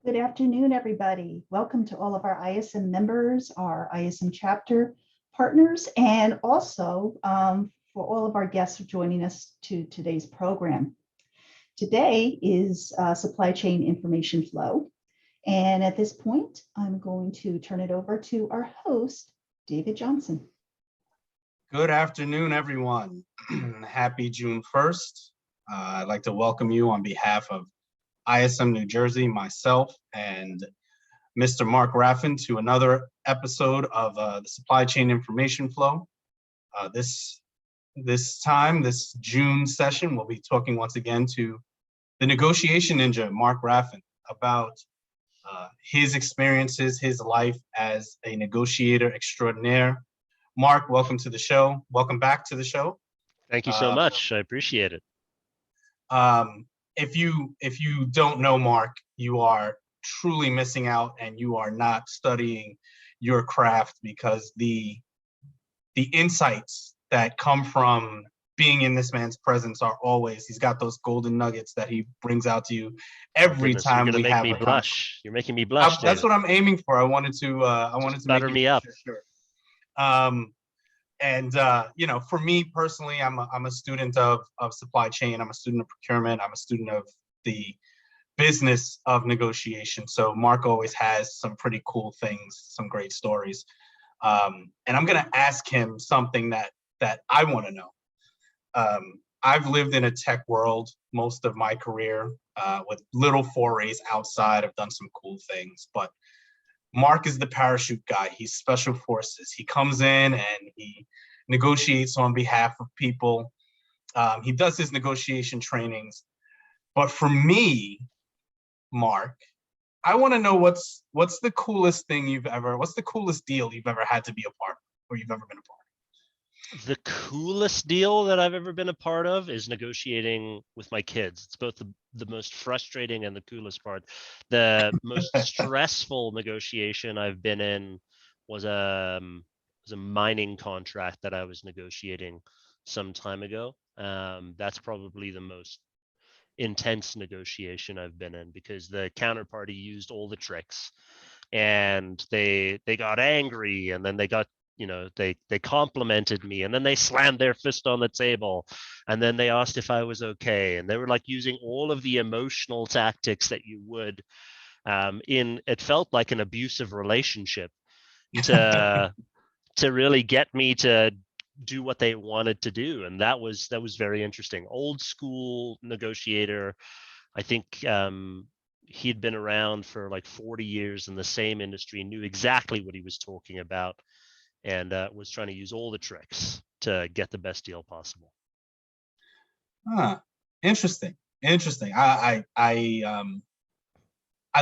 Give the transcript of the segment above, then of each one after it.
Good afternoon, everybody. Welcome to all of our ISM members, our ISM chapter partners, and also for all of our guests joining us to today's program. Today is supply chain information flow. And at this point, I'm going to turn it over to our host, David Johnson. Good afternoon, everyone. Happy June 1st. I'd like to welcome you on behalf of ISM New Jersey, myself, and Mr. Mark Raffan to another episode of the Supply Chain Information Flow. This June session, we'll be talking once again to the negotiation ninja, Mark Raffan, about his experiences, his life as a negotiator extraordinaire. Mark, welcome to the show. Welcome back to the show. Thank you so much. I appreciate it. If you don't know Mark, you are truly missing out, and you are not studying your craft, because the insights that come from being in this man's presence are always, he's got those golden nuggets that he brings out to you every time we have. You're making me blush. You're making me blush. That's what I'm aiming for. I wanted to butter me up. Sure. For me personally, I'm a student of supply chain. I'm a student of procurement. I'm a student of the business of negotiation. So Mark always has some pretty cool things, some great stories. And I'm going to ask him something that I want to know. I've lived in a tech world most of my career with little forays outside. I've done some cool things, but Mark is the parachute guy. He's special forces. He comes in and he negotiates on behalf of people. He does his negotiation trainings. But for me, Mark, I want to know what's the coolest what's the coolest deal you've ever had to be a part of, or you've ever been a part of? The coolest deal that I've ever been a part of is negotiating with my kids. It's both the most frustrating and the coolest part. The most stressful negotiation I've been in was a mining contract that I was negotiating some time ago. That's probably the most intense negotiation I've been in, because the counterparty used all the tricks, and they got angry, and then they got, they complimented me, and then they slammed their fist on the table, and then they asked if I was okay, and they were like using all of the emotional tactics that you would it felt like an abusive relationship to really get me to do what they wanted to do. And that was very interesting. Old school negotiator. I think he'd been around for like 40 years in the same industry, knew exactly what he was talking about, and was trying to use all the tricks to get the best deal possible. Interesting. I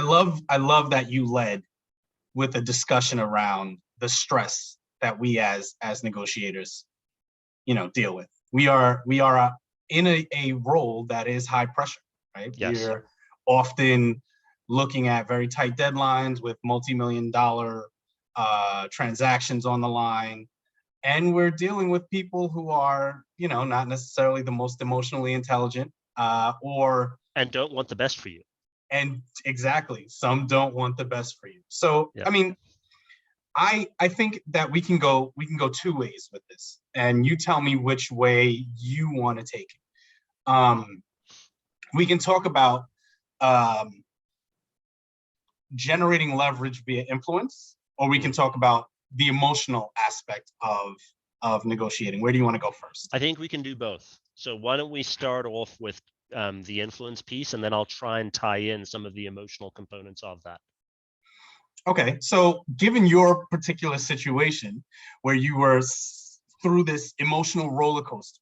love that you led with a discussion around the stress that we as negotiators, deal with. We are in a role that is high pressure, right? Yes. We're often looking at very tight deadlines with multi-million-dollar transactions on the line, and we're dealing with people who are, not necessarily the most emotionally intelligent, and don't want the best for you. And exactly, some don't want the best for you. So, yeah. I mean, I think that we can go two ways with this, and you tell me which way you want to take it. We can talk about generating leverage via influence, or we can talk about the emotional aspect of negotiating. Where do you want to go first? I think we can do both. So why don't we start off with the influence piece, and then I'll try and tie in some of the emotional components of that. Okay, so given your particular situation where you were through this emotional roller coaster,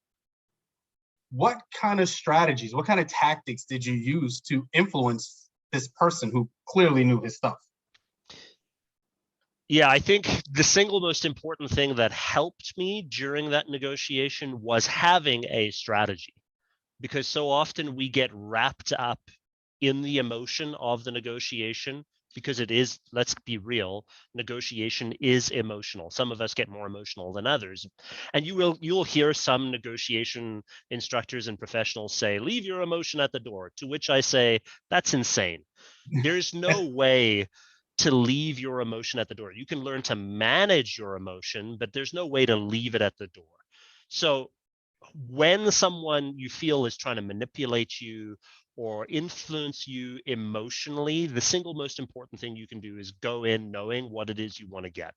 what kind of strategies, what kind of tactics did you use to influence this person who clearly knew his stuff? Yeah, I think the single most important thing that helped me during that negotiation was having a strategy, because so often we get wrapped up in the emotion of the negotiation, because it is, let's be real, negotiation is emotional. Some of us get more emotional than others. And you'll hear some negotiation instructors and professionals say, leave your emotion at the door, to which I say, that's insane. There's no way to leave your emotion at the door. You can learn to manage your emotion, but there's no way to leave it at the door. So when someone you feel is trying to manipulate you or influence you emotionally, the single most important thing you can do is go in knowing what it is you want to get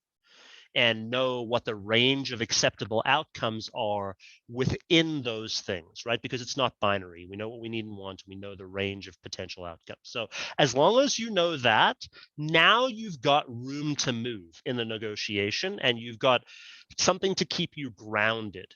and know what the range of acceptable outcomes are within those things, right? Because it's not binary. We know what we need and want. We know the range of potential outcomes. So as long as you know that, now you've got room to move in the negotiation, and you've got something to keep you grounded,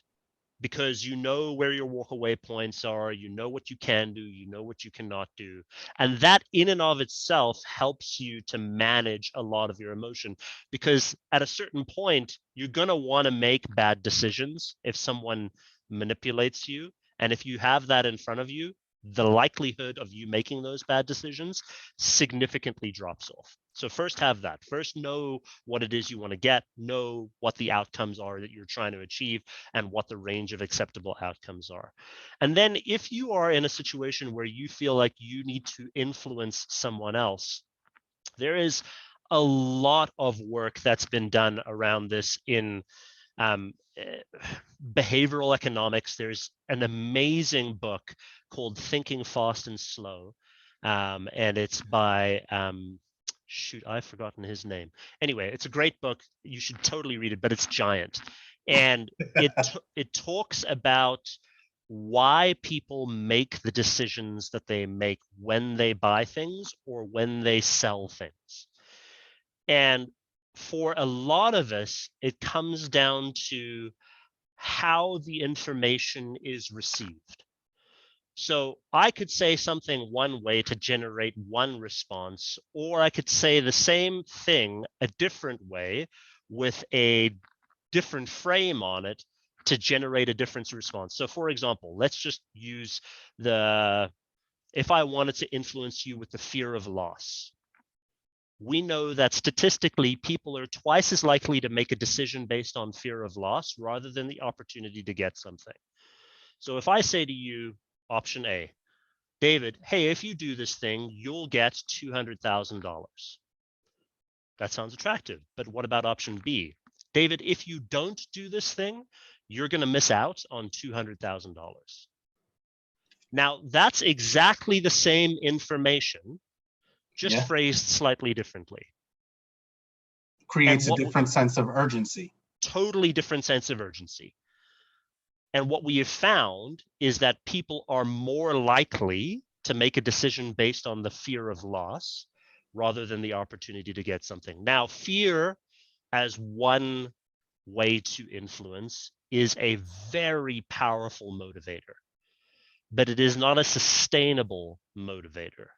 because you know where your walk away points are, you know what you can do, you know what you cannot do. And that in and of itself helps you to manage a lot of your emotion, because at a certain point, you're going to want to make bad decisions if someone manipulates you. And if you have that in front of you, the likelihood of you making those bad decisions significantly drops off. So first have that. First know what it is you want to get, know what the outcomes are that you're trying to achieve, and what the range of acceptable outcomes are. And then if you are in a situation where you feel like you need to influence someone else, there is a lot of work that's been done around this in behavioral economics. There's an amazing book called Thinking Fast and Slow, and it's by shoot, I've forgotten his name. Anyway, it's a great book. You should totally read it, but it's giant, and it talks about why people make the decisions that they make when they buy things or when they sell things. And for a lot of us, it comes down to how the information is received. So I could say something one way to generate one response, or I could say the same thing a different way with a different frame on it to generate a different response. So for example, let's just use if I wanted to influence you with the fear of loss. We know that statistically, people are twice as likely to make a decision based on fear of loss rather than the opportunity to get something. So if I say to you, option A, David, hey, if you do this thing, you'll get $200,000. That sounds attractive, but what about option B? David, if you don't do this thing, you're going to miss out on $200,000. Now, that's exactly the same information, just phrased slightly differently. Creates a different sense of urgency. Totally different sense of urgency. And what we have found is that people are more likely to make a decision based on the fear of loss rather than the opportunity to get something. Now, fear as one way to influence is a very powerful motivator, but it is not a sustainable motivator,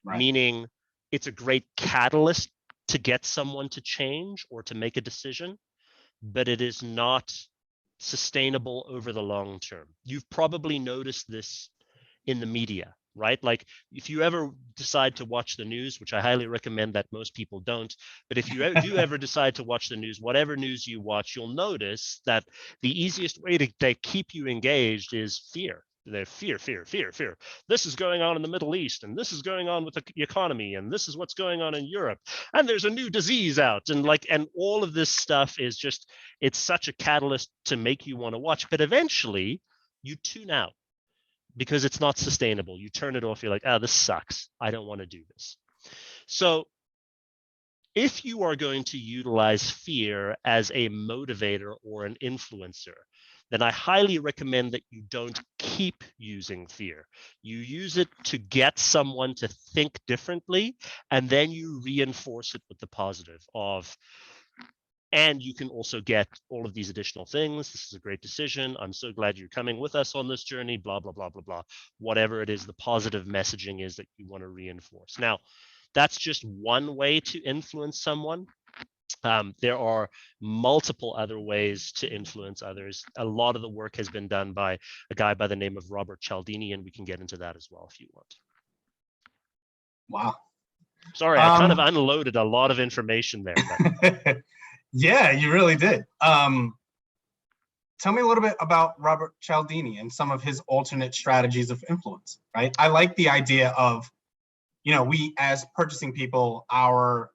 meaning it's a great catalyst to get someone to change or to make a decision, but it is not sustainable over the long term. You've probably noticed this in the media, right? Like if you ever decide to watch the news, which I highly recommend that most people don't, but if you do ever decide to watch the news, whatever news you watch, you'll notice that the easiest way to keep you engaged is fear. They're fear. This is going on in the Middle East, and this is going on with the economy, and this is what's going on in Europe, and there's a new disease out, and all of this stuff is just, it's such a catalyst to make you want to watch, but eventually you tune out because it's not sustainable. You turn it off. You're like, oh, this sucks. I don't want to do this. So if you are going to utilize fear as a motivator or an influencer, then I highly recommend that you don't keep using fear. You use it to get someone to think differently, and then you reinforce it with the positive of, and you can also get all of these additional things. This is a great decision. I'm so glad you're coming with us on this journey, blah, blah, blah, blah, blah. Whatever it is, the positive messaging is that you want to reinforce. Now, that's just one way to influence someone. There are multiple other ways to influence others. A lot of the work has been done by a guy by the name of Robert Cialdini, and we can get into that as well if you want. Wow. Sorry, I kind of unloaded a lot of information there. But... Yeah, you really did. Tell me a little bit about Robert Cialdini and some of his alternate strategies of influence, right? I like the idea of, we as purchasing people, our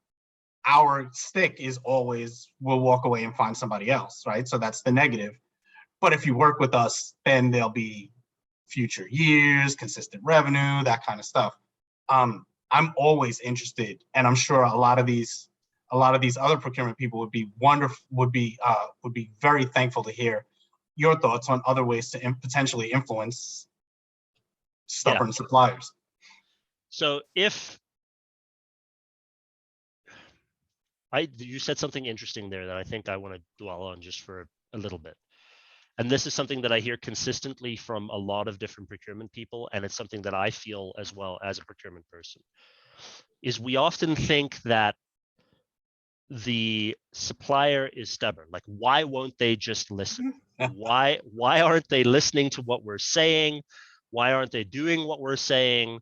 stick is always we'll walk away and find somebody else, right? So that's the negative. But if you work with us, then there'll be future years, consistent revenue, that kind of stuff. I'm always interested, and I'm sure a lot of these other procurement people would be very thankful to hear your thoughts on other ways to potentially influence stubborn suppliers. So you said something interesting there that I think I want to dwell on just for a little bit. And this is something that I hear consistently from a lot of different procurement people, and it's something that I feel as well as a procurement person, is we often think that the supplier is stubborn. Like, why won't they just listen? Why aren't they listening to what we're saying? Why aren't they doing what we're saying?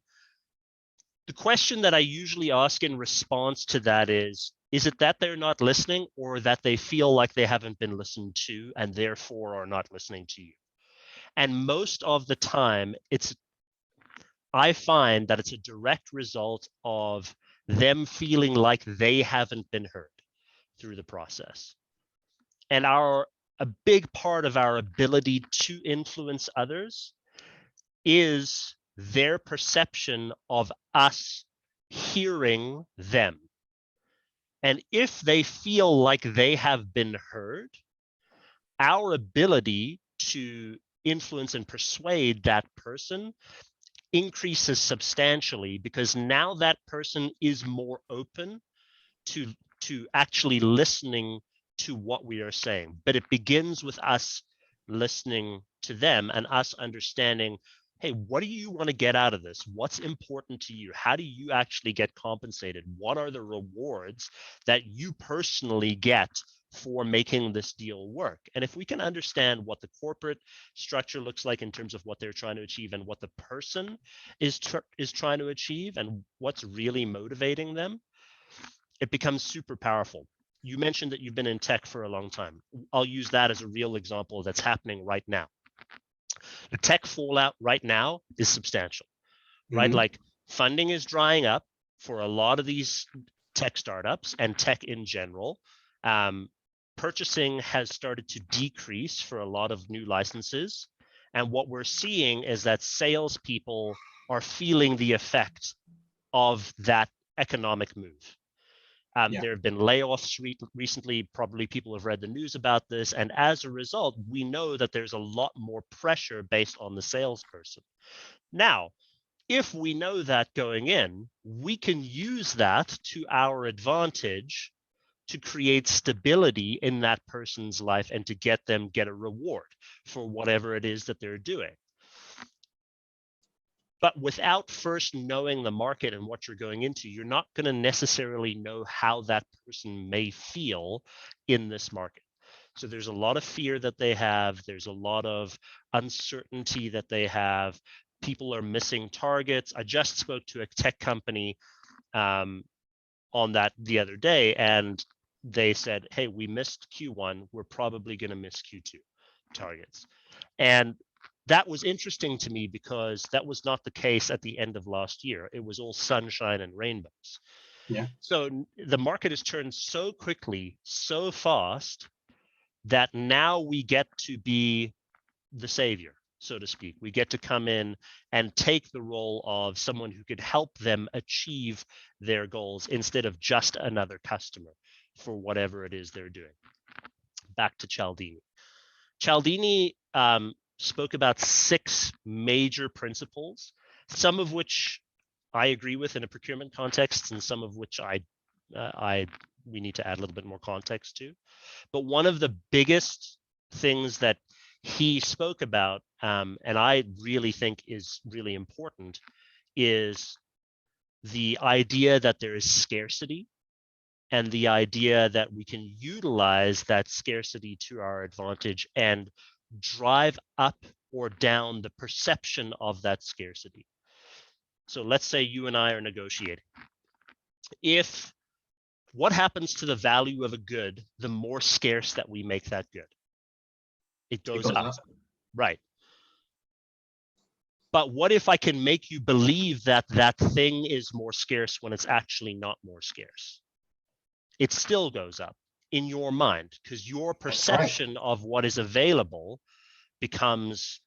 The question that I usually ask in response to that is it that they're not listening, or that they feel like they haven't been listened to and therefore are not listening to you? And most of the time, I find that it's a direct result of them feeling like they haven't been heard through the process. And a big part of our ability to influence others is their perception of us hearing them. And if they feel like they have been heard, our ability to influence and persuade that person increases substantially, because now that person is more open to actually listening to what we are saying. But it begins with us listening to them and us understanding, hey, what do you want to get out of this? What's important to you? How do you actually get compensated? What are the rewards that you personally get for making this deal work? And if we can understand what the corporate structure looks like in terms of what they're trying to achieve, and what the person is trying to achieve, and what's really motivating them, it becomes super powerful. You mentioned that you've been in tech for a long time. I'll use that as a real example that's happening right now. The tech fallout right now is substantial, right? Mm-hmm. Like, funding is drying up for a lot of these tech startups and tech in general. Purchasing has started to decrease for a lot of new licenses. And what we're seeing is that salespeople are feeling the effect of that economic move. There have been layoffs recently. Probably people have read the news about this. And as a result, we know that there's a lot more pressure based on the salesperson. Now, if we know that going in, we can use that to our advantage to create stability in that person's life and to get a reward for whatever it is that they're doing. But without first knowing the market and what you're going into, you're not going to necessarily know how that person may feel in this market. So there's a lot of fear that they have. There's a lot of uncertainty that they have. People are missing targets. I just spoke to a tech company on that the other day, and they said, hey, we missed Q1. We're probably going to miss Q2 targets. And that was interesting to me, because that was not the case at the end of last year. It was all sunshine and rainbows. Yeah. So the market has turned so quickly, so fast, that now we get to be the savior, so to speak. We get to come in and take the role of someone who could help them achieve their goals instead of just another customer for whatever it is they're doing. Back to Cialdini. Cialdini spoke about 6 major principles, some of which I agree with in a procurement context, and some of which we need to add a little bit more context to. But one of the biggest things that he spoke about, and I really think is really important, is the idea that there is scarcity, and the idea that we can utilize that scarcity to our advantage and drive up or down the perception of that scarcity. So let's say you and I are negotiating. What happens to the value of a good the more scarce that we make that good? It goes up. Right. But what if I can make you believe that that thing is more scarce when it's actually not more scarce? It still goes up in your mind because your perception of what is available becomes,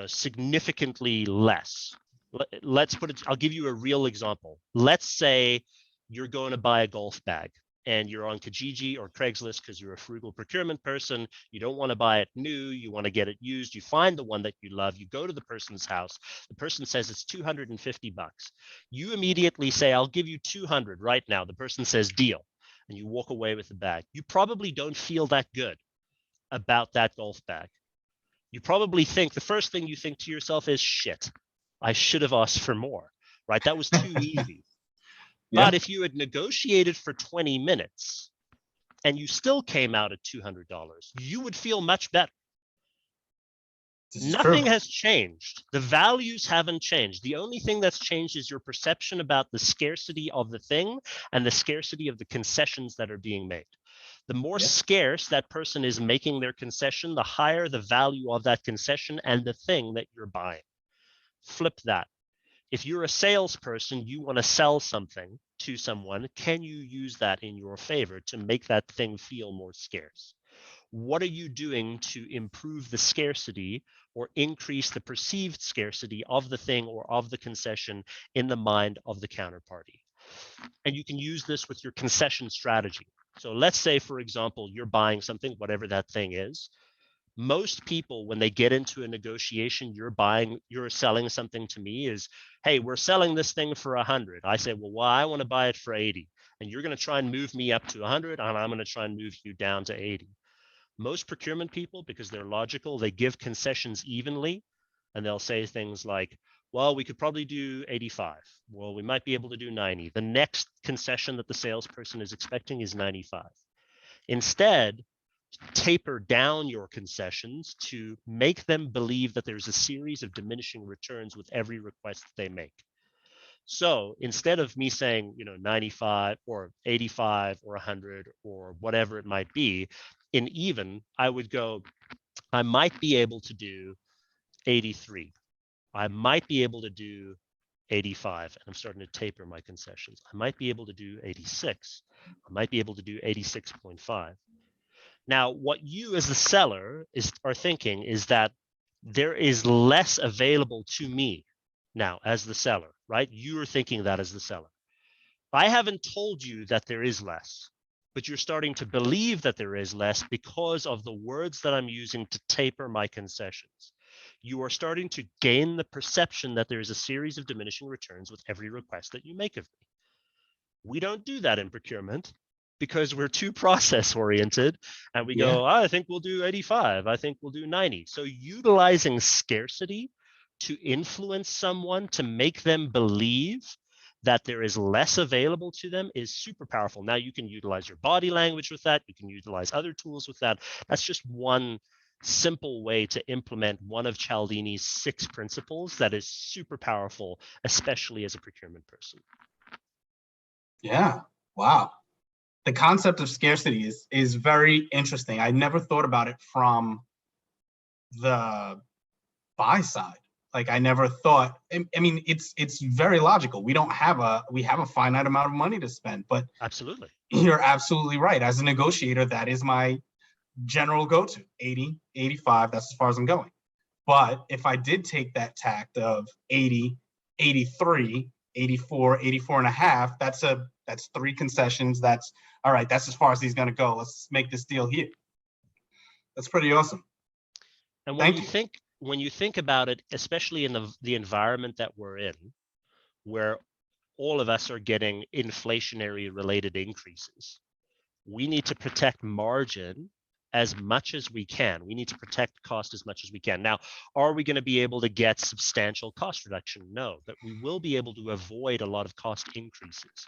significantly less. Let's put it, I'll give you a real example. Let's say you're going to buy a golf bag and you're on Kijiji or Craigslist because you're a frugal procurement person. You don't want to buy it new. You want to get it used. You find the one that you love. You go to the person's house. The person says it's $250. You immediately say, I'll give you 200 right now. The person says deal. And you walk away with the bag. You probably don't feel that good about that golf bag. You probably think, the first thing you think to yourself is, shit, I should have asked for more, right? That was too easy. Yeah. But if you had negotiated for 20 minutes and you still came out at $200, you would feel much better. Nothing has changed. The values haven't changed. The only thing that's changed is your perception about the scarcity of the thing and the scarcity of the concessions that are being made. The more scarce that person is making their concession, the higher the value of that concession and the thing that you're buying. Flip that. If you're a salesperson, you want to sell something to someone, can you use that in your favor to make that thing feel more scarce? What are you doing to improve the scarcity or increase the perceived scarcity of the thing or of the concession in the mind of the counterparty? And you can use this with your concession strategy. So let's say, for example, you're buying something, whatever that thing is. Most people, when they get into a negotiation, you're selling something to me is, hey, we're selling this thing for 100. I say, well, I want to buy it for 80. And you're going to try and move me up to 100, and I'm going to try and move you down to 80. Most procurement people, because they're logical, they give concessions evenly, and they'll say things like, well, we could probably do 85. Well, we might be able to do 90. The next concession that the salesperson is expecting is 95. Instead, taper down your concessions to make them believe that there's a series of diminishing returns with every request that they make. So instead of me saying, 95 or 85 or 100 or whatever it might be, in even, I would go, I might be able to do 83. I might be able to do 85, and I'm starting to taper my concessions. I might be able to do 86. I might be able to do 86.5. Now, what you as the seller are thinking is that there is less available to me now as the seller, right? You're thinking that as the seller. I haven't told you that there is less, but you're starting to believe that there is less because of the words that I'm using to taper my concessions. You are starting to gain the perception that there is a series of diminishing returns with every request that you make of me. We don't do that in procurement because we're too process oriented, and we go, I think we'll do 85. I think we'll do 90. So utilizing scarcity to influence someone, to make them believe that there is less available to them, is super powerful. Now you can utilize your body language with that. You can utilize other tools with that. That's just one simple way to implement one of Cialdini's 6 principles that is super powerful, especially as a procurement person. Yeah. Wow. The concept of scarcity is very interesting. I never thought about it from the buy side. Like, I never thought, I mean, it's very logical. We have a finite amount of money to spend, but absolutely, you're absolutely right. As a negotiator, that is my general go-to, 80, 85, that's as far as I'm going. But if I did take that tact of 80, 83, 84, 84 and a half, that's 3 concessions. That's all right. That's as far as he's going to go. Let's make this deal here. That's pretty awesome. And when you think about it, especially in the environment that we're in, where all of us are getting inflationary related increases, we need to protect margin as much as we can. We need to protect cost as much as we can. Now, are we going to be able to get substantial cost reduction? No, but we will be able to avoid a lot of cost increases.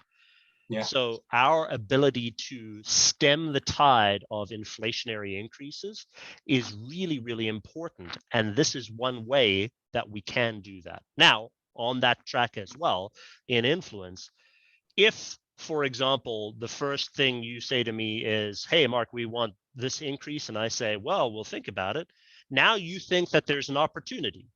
Yeah. So our ability to stem the tide of inflationary increases is really, really important. And this is one way that we can do that. Now, on that track as well, in influence, if, for example, the first thing you say to me is, hey, Mark, we want this increase, and I say, well, we'll think about it. Now you think that there's an opportunity.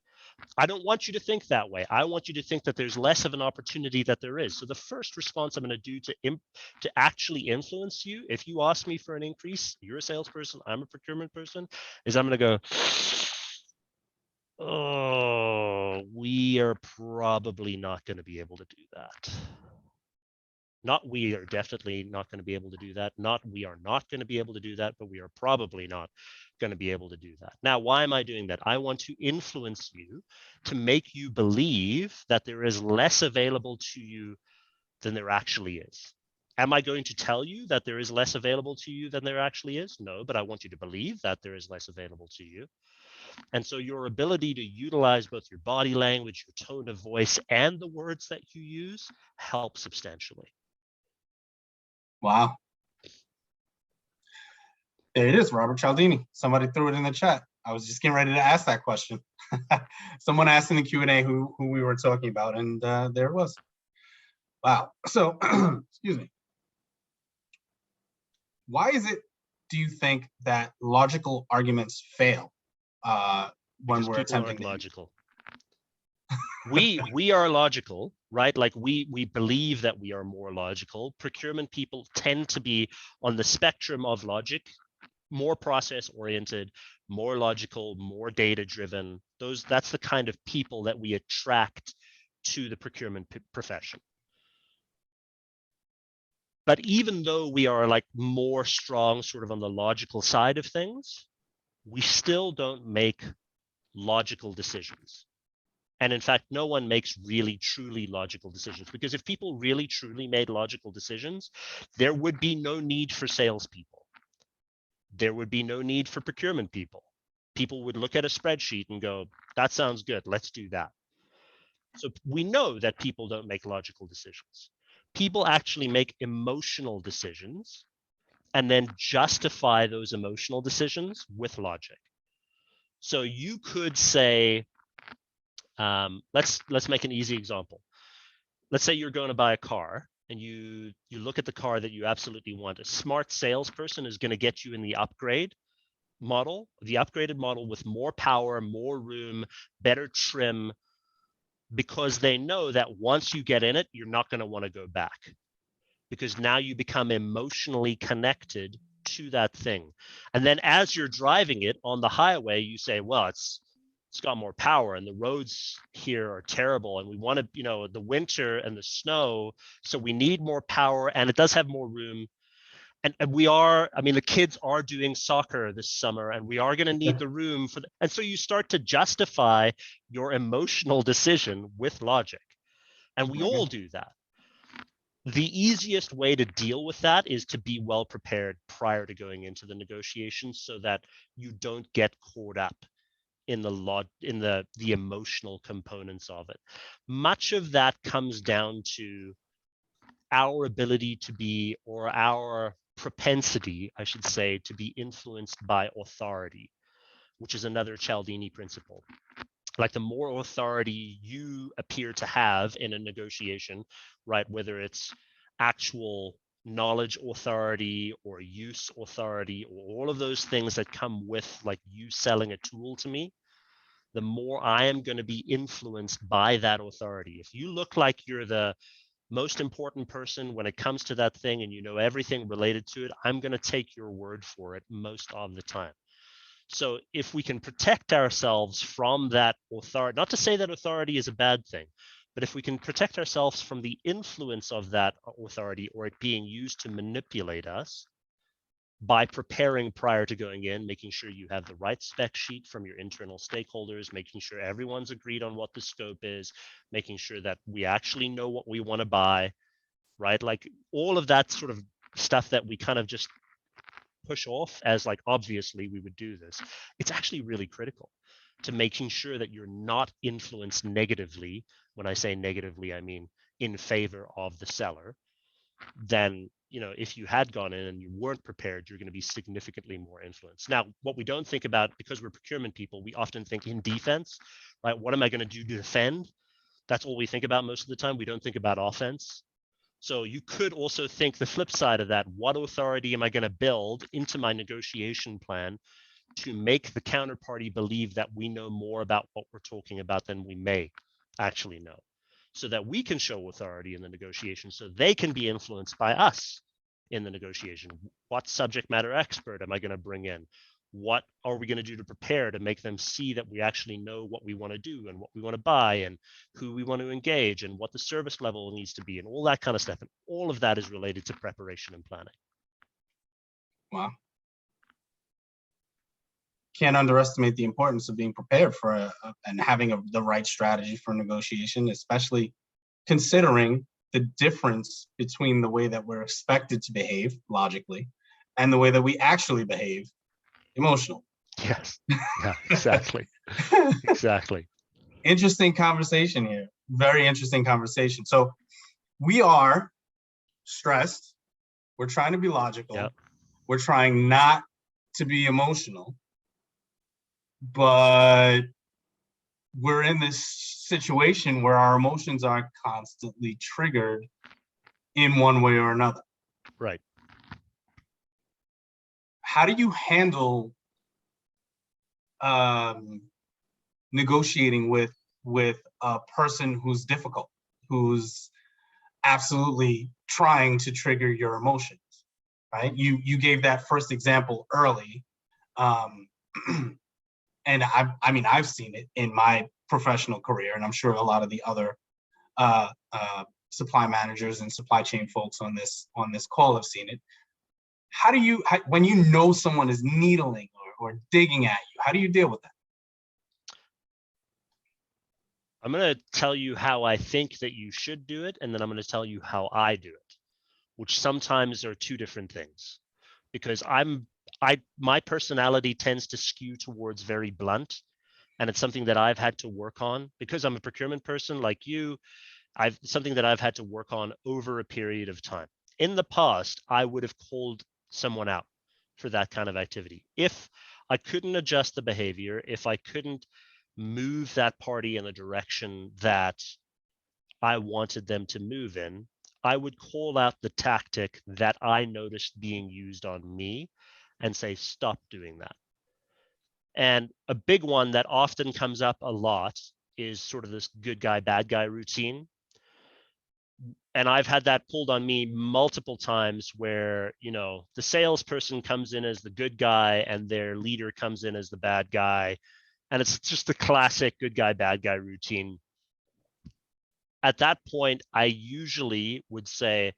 I don't want you to think that way. I want you to think that there's less of an opportunity that there is. So the first response I'm going to do to actually influence you, if you ask me for an increase, you're a salesperson, I'm a procurement person, is I'm going to go, oh, we are probably not going to be able to do that. Not we are definitely not going to be able to do that. Not we are not going to be able to do that, but we are probably not going to be able to do that. Now, why am I doing that? I want to influence you to make you believe that there is less available to you than there actually is. Am I going to tell you that there is less available to you than there actually is? No, but I want you to believe that there is less available to you. And so your ability to utilize both your body language, your tone of voice, and the words that you use helps substantially. Wow. There it is, Robert Cialdini. Somebody threw it in the chat. I was just getting ready to ask that question. Someone asked in the Q&A who we were talking about, and there it was. Wow. So, excuse me. Why is it, do you think, that logical arguments fail when Because we're people attempting aren't to logical. We are logical, right? Like we believe that we are more logical. Procurement people tend to be on the spectrum of logic, more process oriented, more logical, more data driven. That's the kind of people that we attract to the procurement profession. But even though we are like more strong sort of on the logical side of things, we still don't make logical decisions. And in fact, no one makes really, truly logical decisions, because if people really, truly made logical decisions, there would be no need for salespeople. There would be no need for procurement people. People would look at a spreadsheet and go, that sounds good, let's do that. So we know that people don't make logical decisions. People actually make emotional decisions and then justify those emotional decisions with logic. So you could say, let's make an easy example. Let's say you're going to buy a car and you look at the car that you absolutely want. A smart salesperson is going to get you in the upgraded model with more power, more room, better trim, because they know that once you get in it, you're not going to want to go back, because now you become emotionally connected to that thing. And then as you're driving it on the highway, you say, well, it's got more power and the roads here are terrible and we want to, the winter and the snow, so we need more power and it does have more room. And the kids are doing soccer this summer and we are going to need the room for and so you start to justify your emotional decision with logic. And we all do that. The easiest way to deal with that is to be well prepared prior to going into the negotiations, so that you don't get caught up in the emotional components of it. Much of that comes down to our ability to be, or our propensity, I should say, to be influenced by authority, which is another Cialdini principle. Like the more authority you appear to have in a negotiation, right, whether it's actual knowledge authority or use authority, or all of those things that come with like you selling a tool to me, the more I am going to be influenced by that authority. If you look like you're the most important person when it comes to that thing and you know everything related to it, I'm going to take your word for it most of the time. So if we can protect ourselves from that authority, not to say that authority is a bad thing, but if we can protect ourselves from the influence of that authority or it being used to manipulate us, by preparing prior to going in, making sure you have the right spec sheet from your internal stakeholders, making sure everyone's agreed on what the scope is, making sure that we actually know what we want to buy, right? Like all of that sort of stuff that we kind of just push off as like, obviously we would do this. It's actually really critical to making sure that you're not influenced negatively. When I say negatively, I mean in favor of the seller. Then, if you had gone in and you weren't prepared, you're going to be significantly more influenced. Now, what we don't think about, because we're procurement people, we often think in defense, right? What am I going to do to defend? That's all we think about most of the time. We don't think about offense. So you could also think the flip side of that. What authority am I going to build into my negotiation plan to make the counterparty believe that we know more about what we're talking about than we may actually know, so that we can show authority in the negotiation, so they can be influenced by us in the negotiation. What subject matter expert am I going to bring in? What are we going to do to prepare to make them see that we actually know what we want to do and what we want to buy and who we want to engage and what the service level needs to be and all that kind of stuff. And all of that is related to preparation and planning. Wow. Can't underestimate the importance of being prepared for and having the right strategy for negotiation, especially considering the difference between the way that we're expected to behave logically and the way that we actually behave emotionally. Yes, yeah, exactly. Exactly. Interesting conversation here. Very interesting conversation. So we are stressed. We're trying to be logical. Yep. We're trying not to be emotional. But we're in this situation where our emotions are constantly triggered in one way or another. Right. How do you handle negotiating with a person who's difficult, who's absolutely trying to trigger your emotions, right? You gave that first example early. And I mean, I've seen it in my professional career, and I'm sure a lot of the other supply managers and supply chain folks on this call have seen it. How do you, when you know someone is needling or digging at you, how do you deal with that? I'm going to tell you how I think that you should do it, and then I'm going to tell you how I do it, which sometimes are two different things, because my personality tends to skew towards very blunt, and it's something that I've had to work on because I'm a procurement person like you. Something that I've had to work on over a period of time. In the past, I would have called someone out for that kind of activity. If I couldn't adjust the behavior, if I couldn't move that party in the direction that I wanted them to move in, I would call out the tactic that I noticed being used on me and say, stop doing that. And a big one that often comes up a lot is sort of this good guy, bad guy routine. And I've had that pulled on me multiple times where, you know, the salesperson comes in as the good guy and their leader comes in as the bad guy. And it's just the classic good guy, bad guy routine. At that point, I usually would say,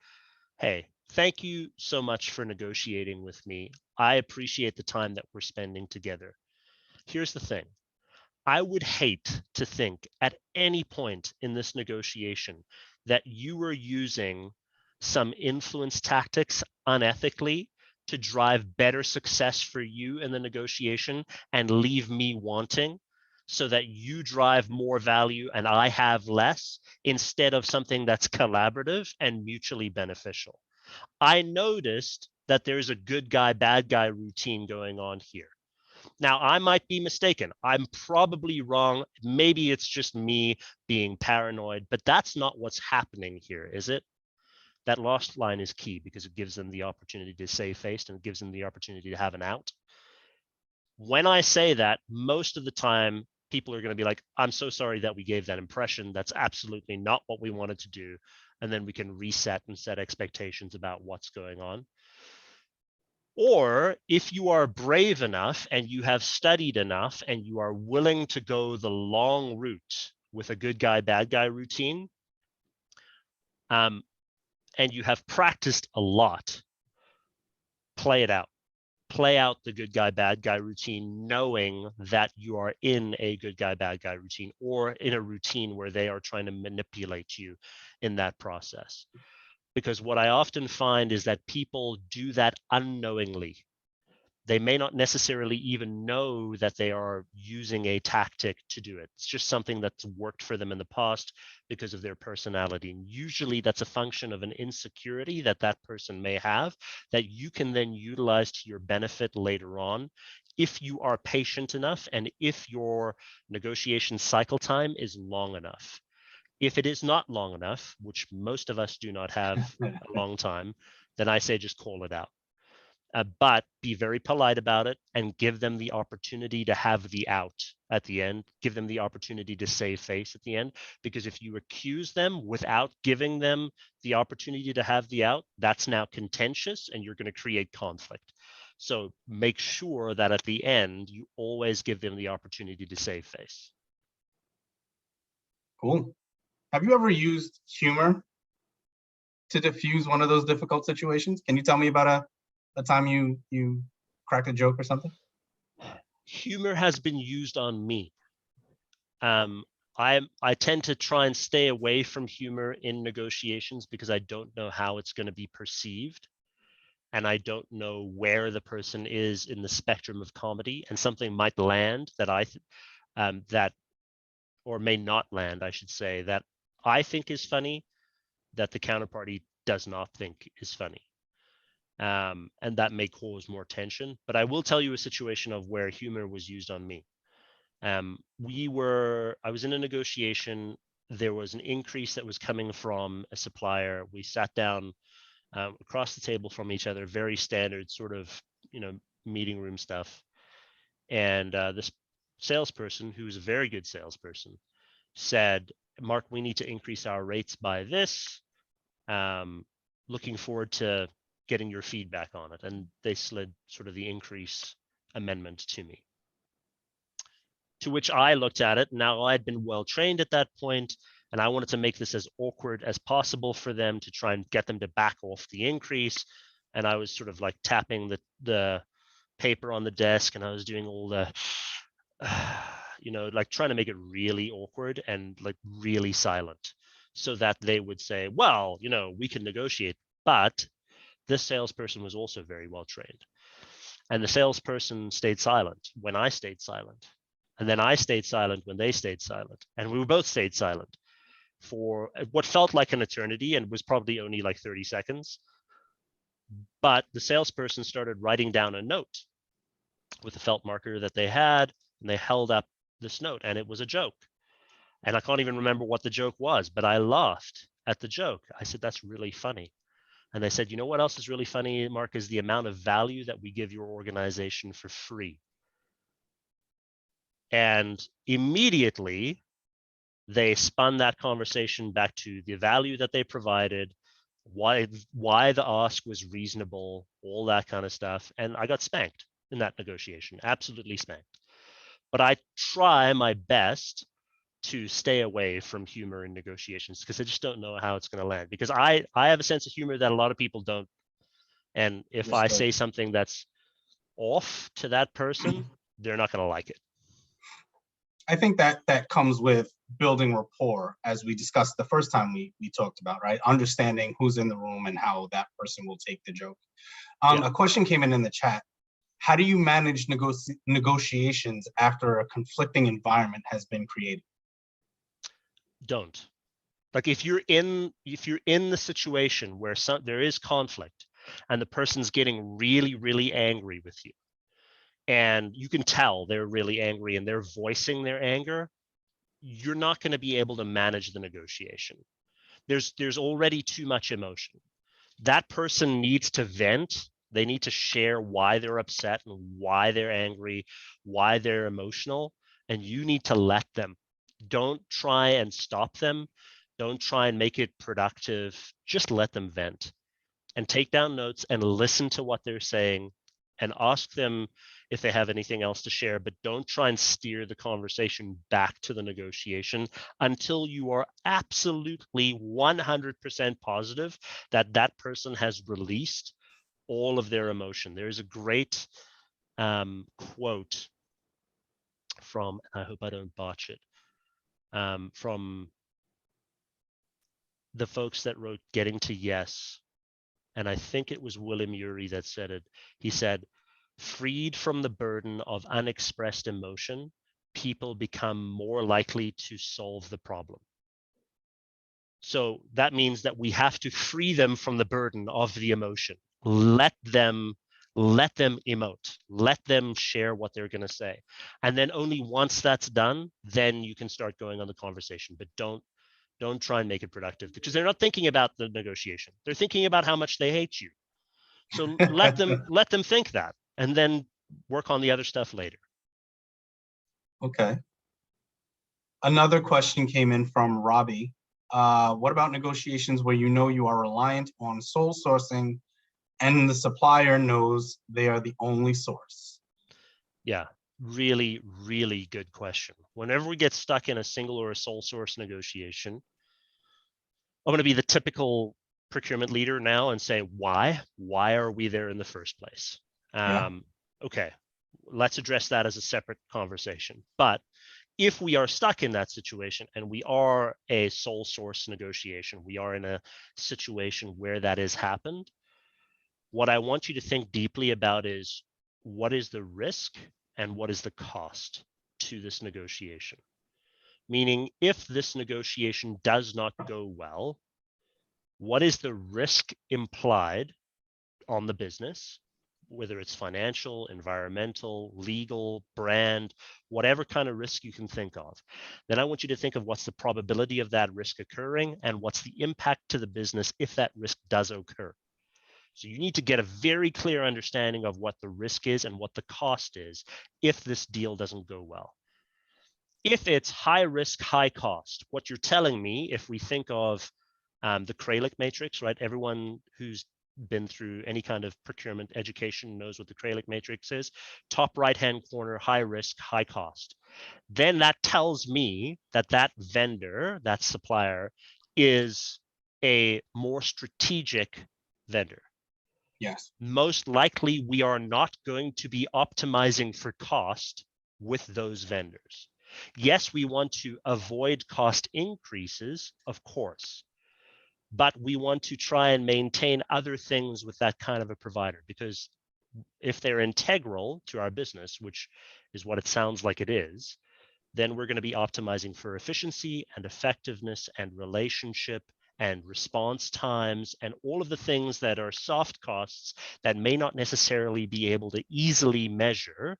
hey, thank you so much for negotiating with me. I appreciate the time that we're spending together. Here's the thing. I would hate to think at any point in this negotiation that you were using some influence tactics unethically to drive better success for you in the negotiation and leave me wanting, so that you drive more value and I have less, instead of something that's collaborative and mutually beneficial. I noticed that there's a good guy, bad guy routine going on here. Now, I might be mistaken. I'm probably wrong. Maybe it's just me being paranoid, but that's not what's happening here, is it? That last line is key because it gives them the opportunity to save face and it gives them the opportunity to have an out. When I say that, most of the time, people are going to be like, I'm so sorry that we gave that impression. That's absolutely not what we wanted to do. And then we can reset and set expectations about what's going on. Or if you are brave enough and you have studied enough and you are willing to go the long route with a good guy, bad guy routine, and you have practiced a lot, play it out. Play out the good guy, bad guy routine, knowing that you are in a good guy, bad guy routine, or in a routine where they are trying to manipulate you in that process. Because what I often find is that people do that unknowingly. They may not necessarily even know that they are using a tactic to do it. It's just something that's worked for them in the past because of their personality. And usually that's a function of an insecurity that that person may have that you can then utilize to your benefit later on if you are patient enough and if your negotiation cycle time is long enough. If it is not long enough, which most of us do not have a long time, then I say just call it out. but be very polite about it and give them the opportunity to have the out at the end, give them the opportunity to save face at the end. Because if you accuse them without giving them the opportunity to have the out, that's now contentious and you're going to create conflict. So make sure that at the end, you always give them the opportunity to save face. Cool. Have you ever used humor to diffuse one of those difficult situations? Can you tell me about a time you cracked a joke or something? Humor has been used on me. I tend to try and stay away from humor in negotiations because I don't know how it's going to be perceived. And I don't know where the person is in the spectrum of comedy, and something might land that or may not land, I should say, that I think is funny, that the counterparty does not think is funny. And that may cause more tension. But I will tell you a situation of where humor was used on me. I was in a negotiation. There was an increase that was coming from a supplier. We sat down across the table from each other, very standard sort of, meeting room stuff. And this salesperson, who was a very good salesperson, said, "Mark, we need to increase our rates by this. Looking forward to getting your feedback on it." And they slid sort of the increase amendment to me. To which I looked at it. Now I'd been well trained at that point, and I wanted to make this as awkward as possible for them to try and get them to back off the increase. And I was sort of like tapping the paper on the desk, and I was doing all the, like trying to make it really awkward and like really silent, so that they would say, "Well, we can negotiate." But this salesperson was also very well trained. And the salesperson stayed silent when I stayed silent. And then I stayed silent when they stayed silent. And we both stayed silent for what felt like an eternity and was probably only like 30 seconds. But the salesperson started writing down a note with a felt marker that they had, and they held up this note, and it was a joke. And I can't even remember what the joke was, but I laughed at the joke. I said, "That's really funny." And they said, "You know what else is really funny, Mark, is the amount of value that we give your organization for free." And immediately they spun that conversation back to the value that they provided, why the ask was reasonable, all that kind of stuff. And I got spanked in that negotiation, absolutely spanked. But I try my best to stay away from humor in negotiations because I just don't know how it's going to land, because I have a sense of humor that a lot of people don't. And if I say something that's off to that person, they're not going to like it. I think that comes with building rapport, as we discussed the first time we talked about, right? Understanding who's in the room and how that person will take the joke. A question came in the chat. How do you manage negotiations after a conflicting environment has been created? Don't. Like if you're in the situation where there is conflict and the person's getting really, really angry with you, and you can tell they're really angry and they're voicing their anger, you're not going to be able to manage the negotiation. There's already too much emotion. That person needs to vent. They need to share why they're upset and why they're angry, why they're emotional, and you need to let them. Don't try and stop them. Don't try and make it productive. Just let them vent and take down notes and listen to what they're saying and ask them if they have anything else to share, but don't try and steer the conversation back to the negotiation until you are absolutely 100% positive that that person has released all of their emotion. There's a great quote from, I hope I don't botch it, from the folks that wrote Getting to Yes. And I think it was William Ury that said it. He said, "Freed from the burden of unexpressed emotion, people become more likely to solve the problem." So that means that we have to free them from the burden of the emotion. Let them emote. Let them share what they're going to say. And then only once that's done, then you can start going on the conversation. But don't try and make it productive, because they're not thinking about the negotiation. They're thinking about how much they hate you. So let them think that, and then work on the other stuff later. Okay. Another question came in from Robbie. What about negotiations where you know you are reliant on sole sourcing and the supplier knows they are the only source? Yeah, really, really good question. Whenever we get stuck in a single or a sole source negotiation, I'm going to be the typical procurement leader now and say, why? Why are we there in the first place? Yeah. Okay, let's address that as a separate conversation. But if we are stuck in that situation and we are a sole source negotiation, we are in a situation where that has happened, what I want you to think deeply about is what is the risk and what is the cost to this negotiation? Meaning, if this negotiation does not go well, what is the risk implied on the business, whether it's financial, environmental, legal, brand, whatever kind of risk you can think of. Then I want you to think of what's the probability of that risk occurring and what's the impact to the business if that risk does occur. So you need to get a very clear understanding of what the risk is and what the cost is if this deal doesn't go well. If it's high risk, high cost, what you're telling me, if we think of the Kralik matrix, right? Everyone who's been through any kind of procurement education knows what the Kralik matrix is. Top right-hand corner, high risk, high cost. Then that tells me that that vendor, that supplier, is a more strategic vendor. Yes. Most likely, we are not going to be optimizing for cost with those vendors. Yes, we want to avoid cost increases, of course, but we want to try and maintain other things with that kind of a provider, because if they're integral to our business, which is what it sounds like it is, then we're going to be optimizing for efficiency and effectiveness and relationship and response times and all of the things that are soft costs that may not necessarily be able to easily measure,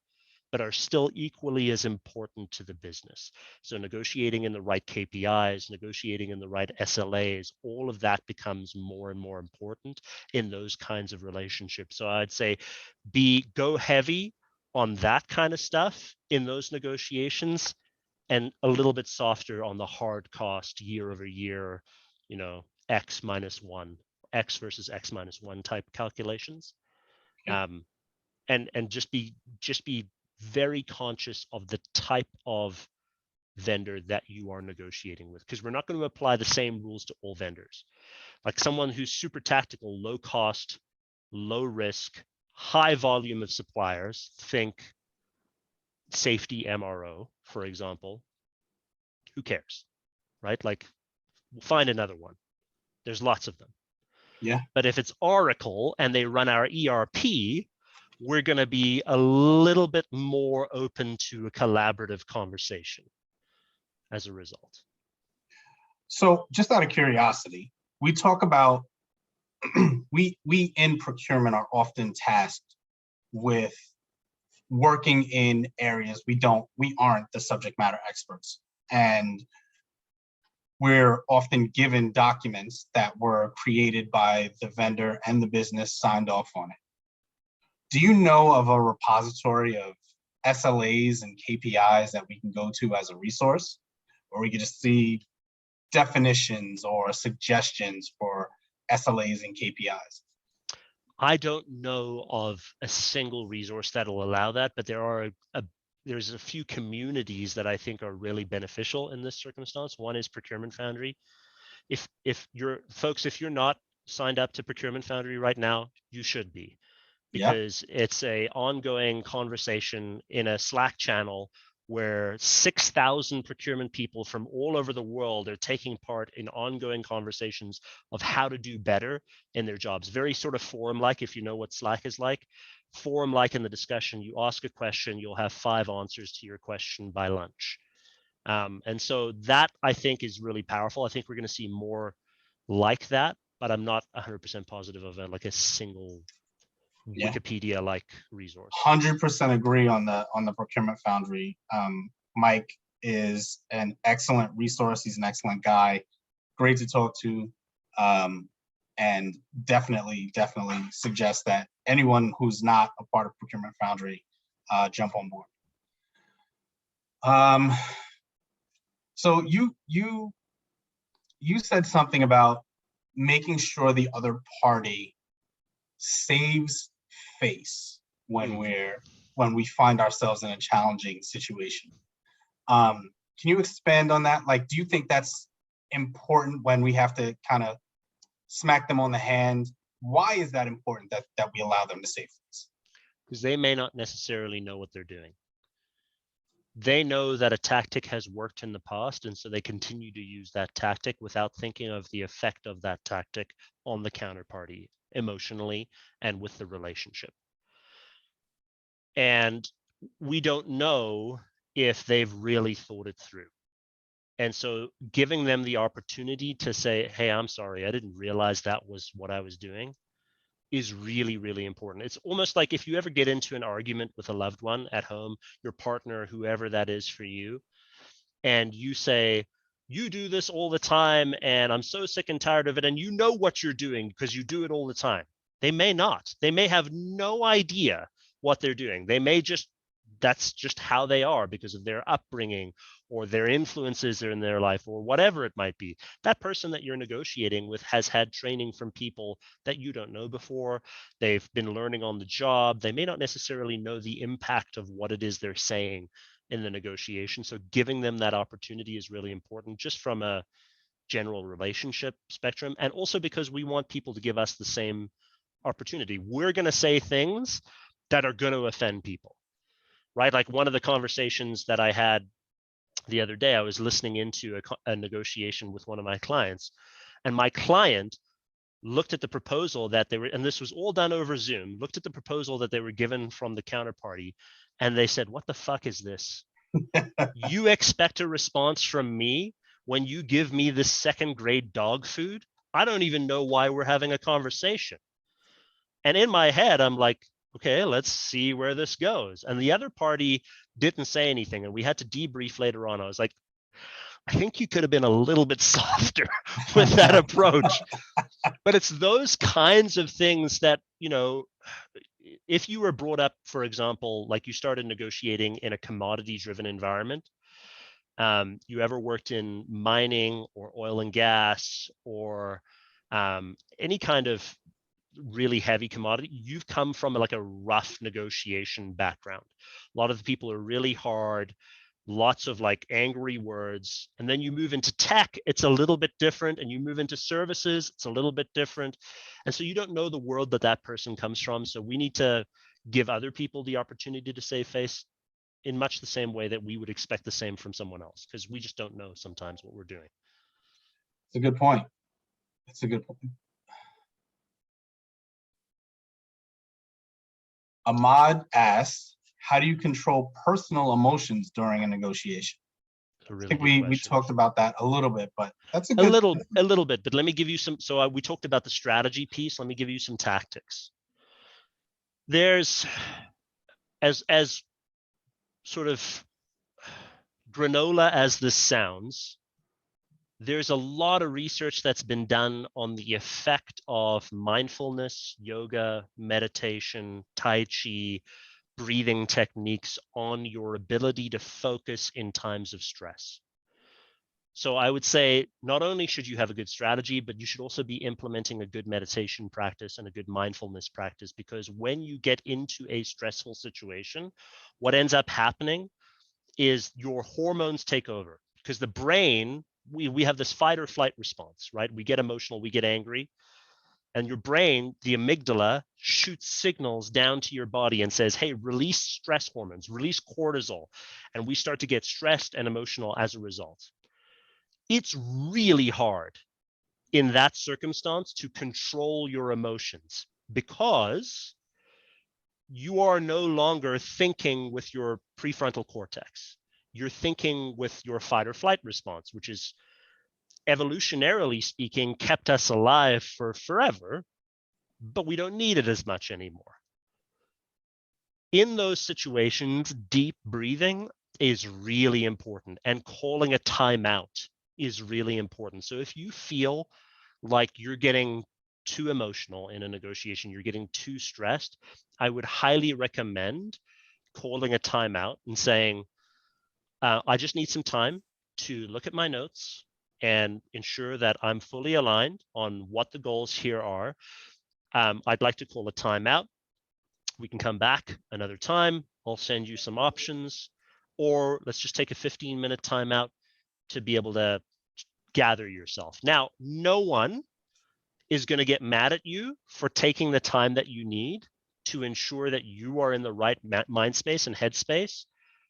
but are still equally as important to the business. So negotiating in the right KPIs, negotiating in the right SLAs, all of that becomes more and more important in those kinds of relationships. So I'd say go heavy on that kind of stuff in those negotiations and a little bit softer on the hard cost year over year, X minus one, X versus X minus one type calculations. Okay. And just be very conscious of the type of vendor that you are negotiating with, because we're not going to apply the same rules to all vendors. Like someone who's super tactical, low cost, low risk, high volume of suppliers, think safety MRO, for example, who cares, right? Like, we'll find another one. There's lots of them. Yeah. But if it's Oracle and they run our ERP, we're going to be a little bit more open to a collaborative conversation as a result. So just out of curiosity, we talk about, we in procurement are often tasked with working in areas we aren't the subject matter experts. And we're often given documents that were created by the vendor and the business signed off on it. Do you know of a repository of SLAs and KPIs that we can go to as a resource, or we could just see definitions or suggestions for SLAs and KPIs? I don't know of a single resource that will allow that, but there's a few communities that I think are really beneficial in this circumstance. One is Procurement Foundry. If you're not signed up to Procurement Foundry right now, you should be, because it's a ongoing conversation in a Slack channel where 6,000 procurement people from all over the world are taking part in ongoing conversations of how to do better in their jobs. Very sort of forum-like, if you know what Slack is like. Forum-like in the discussion, you ask a question, you'll have 5 answers to your question by lunch. And so that, I think, is really powerful. I think we're going to see more like that, but I'm not 100% positive of it, like a single Wikipedia-like resource. 100% agree on the Procurement Foundry. Mike is an excellent resource. He's an excellent guy, great to talk to. and definitely suggest that anyone who's not a part of Procurement Foundry jump on board. So you said something about making sure the other party saves face when we find ourselves in a challenging situation. Can you expand on that? Like, do you think that's important when we have to kind of smack them on the hand? Why is that important that we allow them to save face? Because they may not necessarily know what they're doing. They know that a tactic has worked in the past, and so they continue to use that tactic without thinking of the effect of that tactic on the counterparty emotionally and with the relationship. And we don't know if they've really thought it through. And so giving them the opportunity to say, hey, I'm sorry, I didn't realize that was what I was doing, is really, really important. It's almost like if you ever get into an argument with a loved one at home, your partner, whoever that is for you, and you say, you do this all the time and I'm so sick and tired of it, and you know what you're doing because you do it all the time. They may not. They may have no idea what they're doing. They may just, that's just how they are because of their upbringing or their influences in their life or whatever it might be. That person that you're negotiating with has had training from people that you don't know before. They've been learning on the job. They may not necessarily know the impact of what it is they're saying in the negotiation. So giving them that opportunity is really important, just from a general relationship spectrum. And also because we want people to give us the same opportunity. We're going to say things that are going to offend people, right? Like one of the conversations that I had the other day, I was listening into a negotiation with one of my clients, and my client looked at the proposal that they were, and this was all done over Zoom, looked at the proposal that they were given from the counterparty, and they said, what the fuck is this? You expect a response from me when you give me this second grade dog food? I don't even know why we're having a conversation. And in my head, I'm like, okay, let's see where this goes. And the other party didn't say anything, and we had to debrief later on. I was like, I think you could have been a little bit softer with that approach. But it's those kinds of things that, you know, if you were brought up, for example, like you started negotiating in a commodity-driven environment, you ever worked in mining or oil and gas or any kind of really heavy commodity, you've come from like a rough negotiation background. A lot of the people are really hard, lots of like angry words. And then you move into tech, it's a little bit different. And you move into services, it's a little bit different. And so you don't know the world that that person comes from. So we need to give other people the opportunity to save face in much the same way that we would expect the same from someone else, because we just don't know sometimes what we're doing. It's a good point. It's a good point. Ahmad asks, how do you control personal emotions during a negotiation? Really I think we talked about that a little bit, but that's a little bit. But let me give you some. So we talked about the strategy piece. Let me give you some tactics. There's, as sort of granola as this sounds, there's a lot of research that's been done on the effect of mindfulness, yoga, meditation, Tai Chi, breathing techniques on your ability to focus in times of stress. So I would say not only should you have a good strategy, but you should also be implementing a good meditation practice and a good mindfulness practice, because when you get into a stressful situation, what ends up happening is your hormones take over, because the brain, we have this fight or flight response, right? We get emotional, we get angry, and your brain, the amygdala, shoots signals down to your body and says, hey, release stress hormones, release cortisol. And we start to get stressed and emotional as a result. It's really hard in that circumstance to control your emotions, because you are no longer thinking with your prefrontal cortex. You're thinking with your fight or flight response, which is, evolutionarily speaking, kept us alive for forever, but we don't need it as much anymore. In those situations, deep breathing is really important, and calling a timeout is really important. So if you feel like you're getting too emotional in a negotiation, you're getting too stressed, I would highly recommend calling a timeout and saying, I just need some time to look at my notes and ensure that I'm fully aligned on what the goals here are. I'd like to call a timeout. We can come back another time. I'll send you some options, or let's just take a 15-minute timeout to be able to gather yourself. Now, no one is going to get mad at you for taking the time that you need to ensure that you are in the right mind space and headspace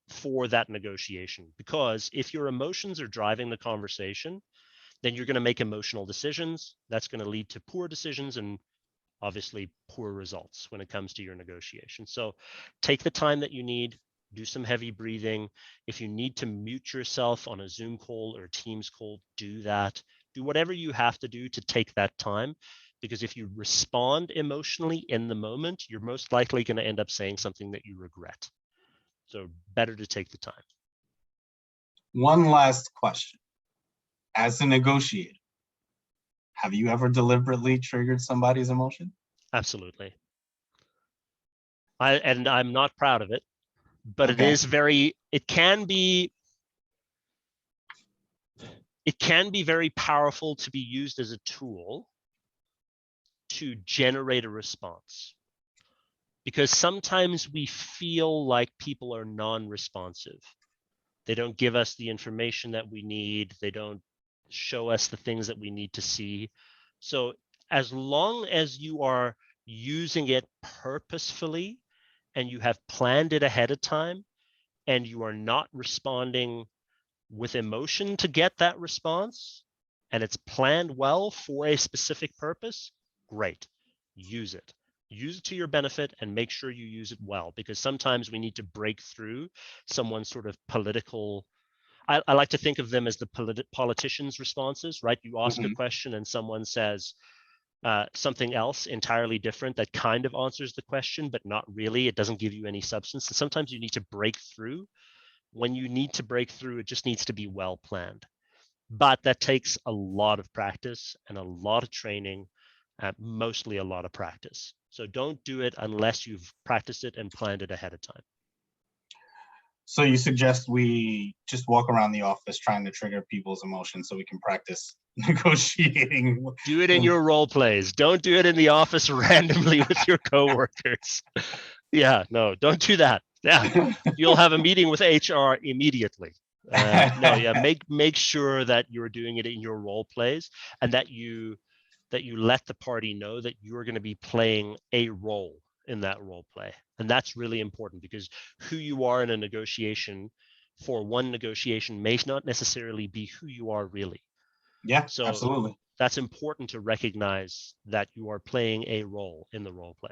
for that negotiation. Because if your emotions are driving the conversation, then you're going to make emotional decisions. That's going to lead to poor decisions and obviously poor results when it comes to your negotiation. So take the time that you need, do some heavy breathing. If you need to mute yourself on a Zoom call or a Teams call, do that. Do whatever you have to do to take that time, because if you respond emotionally in the moment, you're most likely going to end up saying something that you regret. So better to take the time. One last question. As a negotiator, have you ever deliberately triggered somebody's emotion? Absolutely. I'm not proud of it, but Okay. it can be very powerful to be used as a tool to generate a response. Because sometimes we feel like people are non-responsive. They don't give us the information that we need. They don't show us the things that we need to see. So as long as you are using it purposefully and you have planned it ahead of time and you are not responding with emotion to get that response and it's planned well for a specific purpose, great, use it. Use it to your benefit and make sure you use it well, because sometimes we need to break through someone's sort of political, I like to think of them as the politicians' responses, right? You ask a question and someone says something else entirely different that kind of answers the question, but not really. It doesn't give you any substance. And sometimes you need to break through. When you need to break through, it just needs to be well planned. But that takes a lot of practice and a lot of training, mostly a lot of practice. So don't do it unless you've practiced it and planned it ahead of time. So you suggest we just walk around the office trying to trigger people's emotions so we can practice negotiating? Do it in your role plays. Don't do it in the office randomly with your coworkers. Yeah, no, don't do that. Yeah, you'll have a meeting with HR immediately. No, yeah, make sure that you're doing it in your role plays and that you let the party know that you're going to be playing a role in that role play. And that's really important, because who you are in a negotiation for one negotiation may not necessarily be who you are really. Yeah, so absolutely. That's important to recognize that you are playing a role in the role play.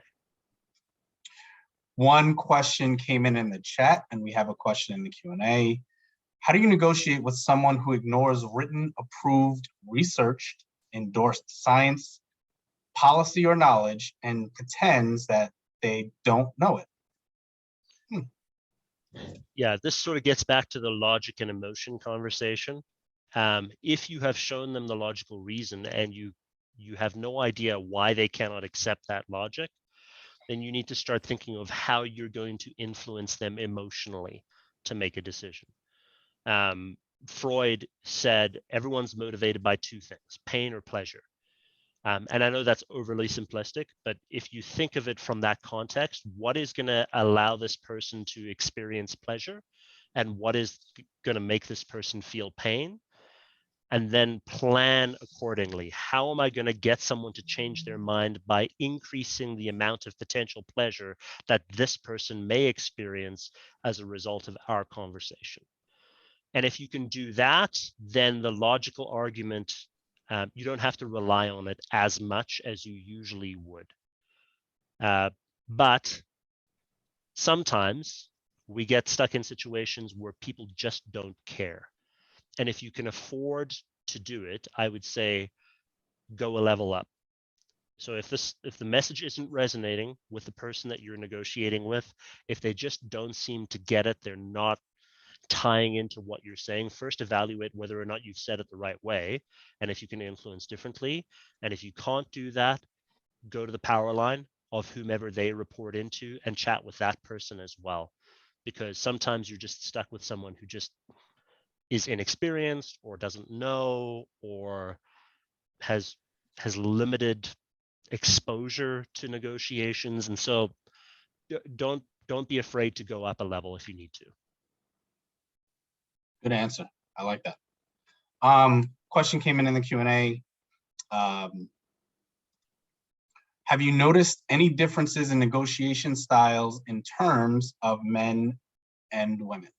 One question came in the chat, and we have a question in the Q&A. How do you negotiate with someone who ignores written, approved, researched, endorsed science, policy, or knowledge and pretends that they don't know it? Yeah, this sort of gets back to the logic and emotion conversation. If you have shown them the logical reason and you have no idea why they cannot accept that logic, then you need to start thinking of how you're going to influence them emotionally to make a decision. Freud said everyone's motivated by two things, pain or pleasure. And I know that's overly simplistic, but if you think of it from that context, what is going to allow this person to experience pleasure and what is going to make this person feel pain? And then plan accordingly. How am I going to get someone to change their mind by increasing the amount of potential pleasure that this person may experience as a result of our conversation? And if you can do that, then the logical argument, you don't have to rely on it as much as you usually would. But sometimes we get stuck in situations where people just don't care. And if you can afford to do it, I would say go a level up. So if the message isn't resonating with the person that you're negotiating with, if they just don't seem to get it, they're not tying into what you're saying, first evaluate whether or not you've said it the right way and if you can influence differently. And if you can't do that, go to the power line of whomever they report into and chat with that person as well. Because sometimes you're just stuck with someone who just is inexperienced or doesn't know or has limited exposure to negotiations. And so don't be afraid to go up a level if you need to. Good answer. I like that. Question came in the Q&A. Have you noticed any differences in negotiation styles in terms of men and women?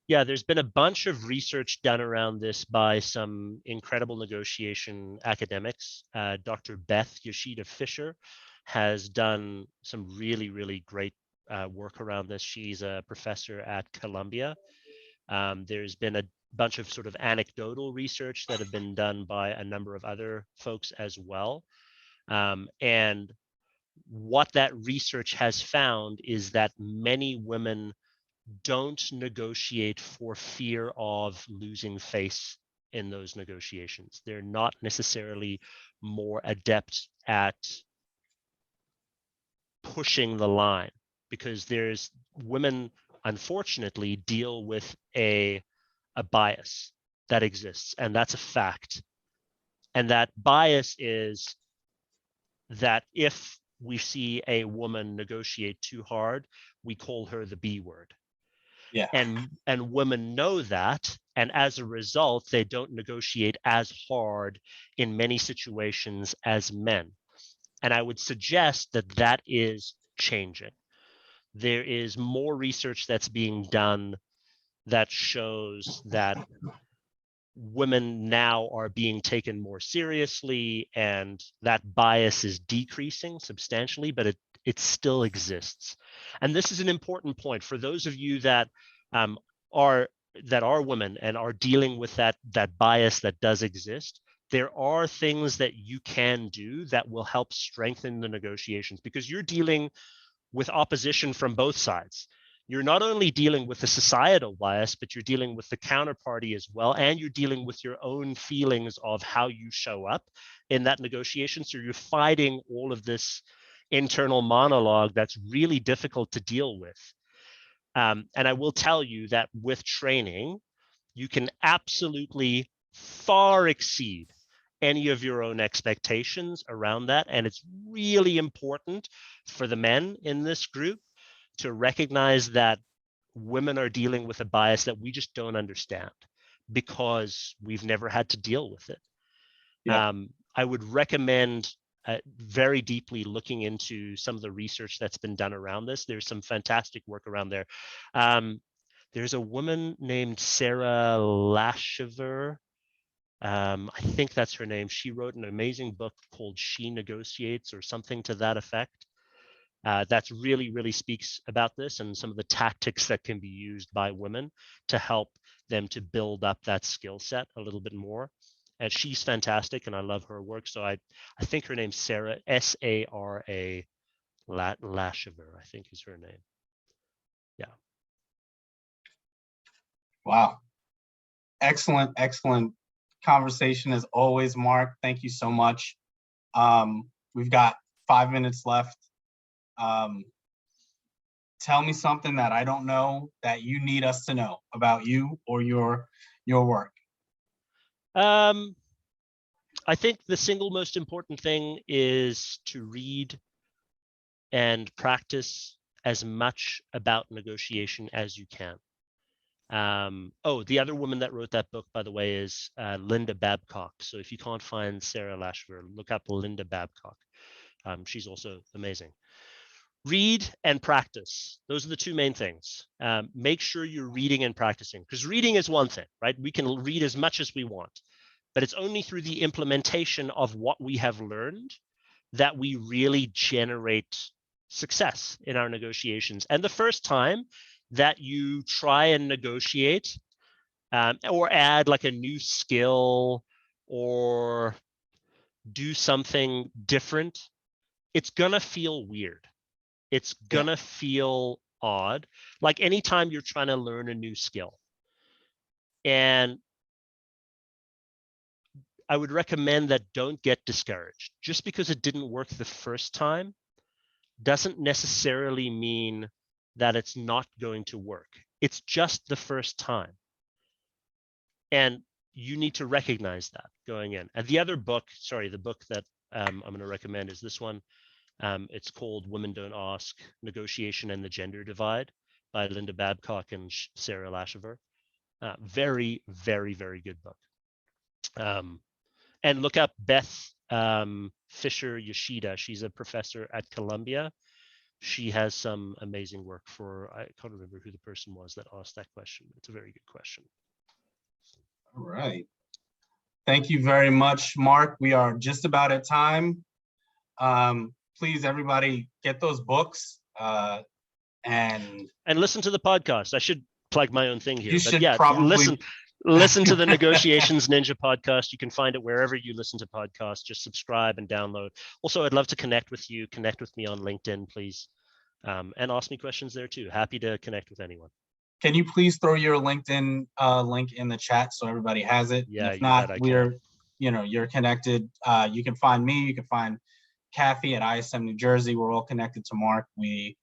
Yeah, there's been a bunch of research done around this by some incredible negotiation academics. Dr. Beth Yoshida Fisher has done some really, really great work around this. She's a professor at Columbia. There's been a bunch of sort of anecdotal research that have been done by a number of other folks as well. And what that research has found is that many women don't negotiate for fear of losing face in those negotiations. They're not necessarily more adept at pushing the line, because there's women, unfortunately, deal with a bias that exists, and that's a fact. And that bias is that if we see a woman negotiate too hard, we call her the B word. Yeah. And women know that, and as a result, they don't negotiate as hard in many situations as men. And I would suggest that that is changing. There is more research that's being done that shows that women now are being taken more seriously, and that bias is decreasing substantially, but it still exists. And this is an important point for those of you that are women and are dealing with that bias that does exist. There are things that you can do that will help strengthen the negotiations, because you're dealing with opposition from both sides. You're not only dealing with the societal bias, but you're dealing with the counterparty as well, and you're dealing with your own feelings of how you show up in that negotiation. So you're fighting all of this internal monologue that's really difficult to deal with. And I will tell you that with training, you can absolutely far exceed any of your own expectations around that. And it's really important for the men in this group to recognize that women are dealing with a bias that we just don't understand because we've never had to deal with it. Yeah. I would recommend very deeply looking into some of the research that's been done around this. There's some fantastic work around there. There's a woman named Sarah Lashiver. I think that's her name. She wrote an amazing book called She Negotiates, or something to that effect. That's really, really speaks about this and some of the tactics that can be used by women to help them to build up that skill set a little bit more. And she's fantastic, and I love her work. So I think her name's Sarah, S-A-R-A Lashiver, I think is her name. Yeah. Wow. Excellent, excellent conversation as always, Mark. Thank you so much. We've got 5 minutes left. Tell me something that I don't know that you need us to know about you or your work. I think the single most important thing is to read and practice as much about negotiation as you can. The other woman that wrote that book, by the way, is Linda Babcock. So if you can't find Sarah Lashiver, look up Linda Babcock. She's also amazing. Read and practice. Those are the two main things. Make sure you're reading and practicing, because reading is one thing, right? We can read as much as we want, but it's only through the implementation of what we have learned that we really generate success in our negotiations. And the first time that you try and negotiate or add like a new skill or do something different, it's gonna feel weird. It's gonna feel odd. Like anytime you're trying to learn a new skill. And I would recommend that don't get discouraged. Just because it didn't work the first time doesn't necessarily mean that it's not going to work. It's just the first time. And you need to recognize that going in. And the other book, sorry, the book that I'm going to recommend is this one. It's called Women Don't Ask, Negotiation and the Gender Divide by Linda Babcock and Sarah Lashover. Very, very, very good book. And look up Beth Fisher Yoshida. She's a professor at Columbia. She has some amazing work for, I can't remember who the person was that asked that question. It's a very good question. All right. Thank you very much, Mark. We are just about at time. Please, everybody, get those books and listen to the podcast. I should plug my own thing here. You but should yeah, probably listen to the Negotiations Ninja podcast. You can find it wherever you listen to podcasts. Just subscribe and download. Also, I'd love to connect with you. Connect with me on LinkedIn, please. And ask me questions there too. Happy to connect with anyone. Can you please throw your LinkedIn link in the chat so everybody has it? Yeah, and if not, we're, you're connected. You can find me. You can find Kathy at ISM New Jersey. We're all connected to Mark. We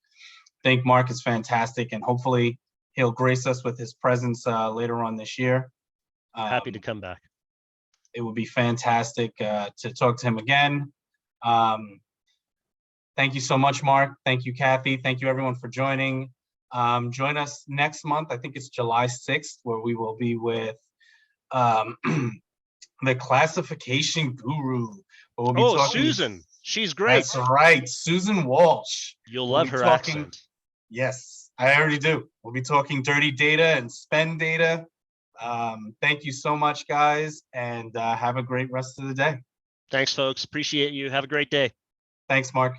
think Mark is fantastic, and hopefully he'll grace us with his presence later on this year. Happy to come back. It would be fantastic to talk to him again. Thank you so much, Mark. Thank you, Kathy. Thank you, everyone, for joining. Join us next month. I think it's July 6th, where we will be with the classification guru. We'll be talking, Susan. She's great. That's right. Susan Walsh. You'll love her accent. Yes, I already do. We'll be talking dirty data and spend data. Thank you so much, guys, and have a great rest of the day. Thanks, folks. Appreciate you. Have a great day. Thanks, Mark.